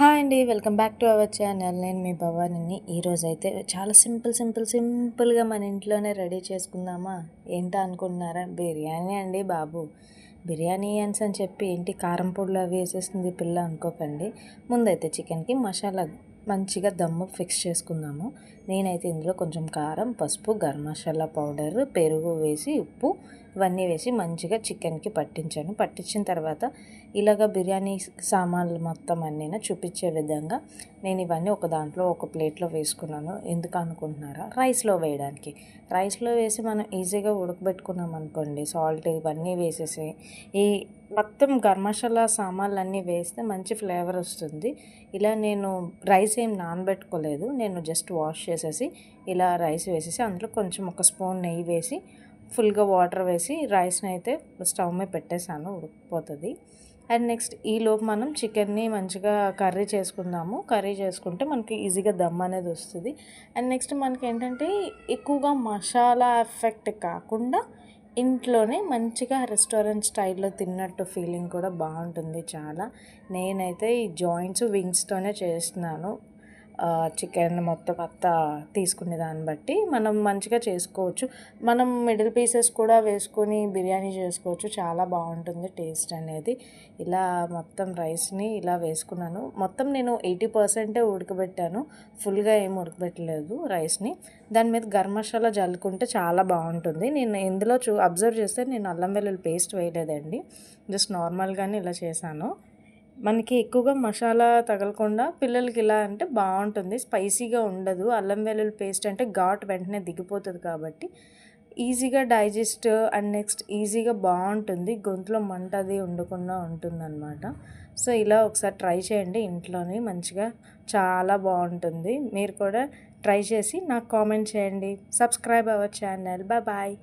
Hi అండి. Welcome back to our channel. నేను మీ భవానిని. ఈరోజైతే చాలా సింపుల్గా మన ఇంట్లోనే రెడీ చేసుకుందామా ఏంటా అనుకుంటున్నారా? బిర్యానీ అండి బాబు. బిర్యానీ అని చెప్పి ఏంటి కారం పొడులు అవి వేసేస్తుంది పిల్ల అనుకోకండి. ముందైతే చికెన్కి మసాలా మంచిగా దమ్ము ఫిక్స్ చేసుకుందాము. నేనైతే ఇందులో కొంచెం కారం, పసుపు, గరం మసాలా పౌడర్, పెరుగు వేసి ఉప్పు ఇవన్నీ వేసి మంచిగా చికెన్కి పట్టించాను. పట్టించిన తర్వాత ఇలాగ బిర్యానీ సామాన్లు మొత్తం అన్నీ చూపించే విధంగా నేను ఇవన్నీ ఒక దాంట్లో ఒక ప్లేట్లో వేసుకున్నాను. ఎందుకు అనుకుంటున్నారా? రైస్లో వేయడానికి. రైస్లో వేసి మనం ఈజీగా ఉడకబెట్టుకున్నాం అనుకోండి, సాల్ట్ ఇవన్నీ వేసేసి ఈ మొత్తం గరం మసాలా సామాన్లు అన్నీ వేస్తే మంచి ఫ్లేవర్ వస్తుంది. ఇలా నేను రైస్ ఏం నానబెట్టుకోలేదు. నేను జస్ట్ వాష్ చేసేసి ఇలా రైస్ వేసేసి అందులో కొంచెం ఒక స్పూన్ నెయ్యి వేసి ఫుల్గా వాటర్ వేసి రైస్ని అయితే స్టవ్ మీద పెట్టేశాను, ఉడికిపోతుంది. అండ్ నెక్స్ట్ ఈలోపు మనం చికెన్ని మంచిగా కర్రీ చేసుకుందాము. కర్రీ చేసుకుంటే మనకి ఈజీగా దమ్ అనేది వస్తుంది. అండ్ నెక్స్ట్ మనకి ఏంటంటే ఎక్కువగా మసాలా ఎఫెక్ట్ కాకుండా ఇంట్లోనే మంచిగా రెస్టారెంట్ స్టైల్లో తిన్నట్టు ఫీలింగ్ కూడా బాగుంటుంది చాలా. నేనైతే ఈ జాయింట్స్ వింగ్స్తోనే చేస్తున్నాను. చికెన్ మొత్తం అంతా తీసుకునే దాన్ని బట్టి మనం మంచిగా చేసుకోవచ్చు. మనం మిడిల్ పీసెస్ కూడా వేసుకొని బిర్యానీ చేసుకోవచ్చు. చాలా బాగుంటుంది టేస్ట్ అనేది. ఇలా మొత్తం రైస్ని ఇలా వేసుకున్నాను. మొత్తం నేను 80% ఉడకబెట్టాను, ఫుల్గా ఏం ఉడకబెట్టలేదు రైస్ని. దాని మీద గరం మసాలా జల్లుకుంటే చాలా బాగుంటుంది. నేను ఇందులో అబ్జర్వ్ చేస్తే నేను అల్లం వెల్లుల్లి పేస్ట్ వేయలేదండి, జస్ట్ నార్మల్గానే ఇలా చేశాను. మనకి ఎక్కువగా మసాలా తగలకుండా పిల్లలకి ఇలా అంటే బాగుంటుంది, స్పైసీగా ఉండదు. అల్లం వెల్లుల్లి పేస్ట్ అంటే ఘాటు వెంటనే దిగిపోతుంది కాబట్టి ఈజీగా డైజెస్ట్ అండ్ నెక్స్ట్ ఈజీగా బాగుంటుంది, గొంతులో మంట అది ఉండకుండా ఉంటుందన్నమాట. సో ఇలా ఒకసారి ట్రై చేయండి ఇంట్లోనే, మంచిగా చాలా బాగుంటుంది. మీరు కూడా ట్రై చేసి నాకు కామెంట్ చేయండి. Subscribe our channel. బాయ్.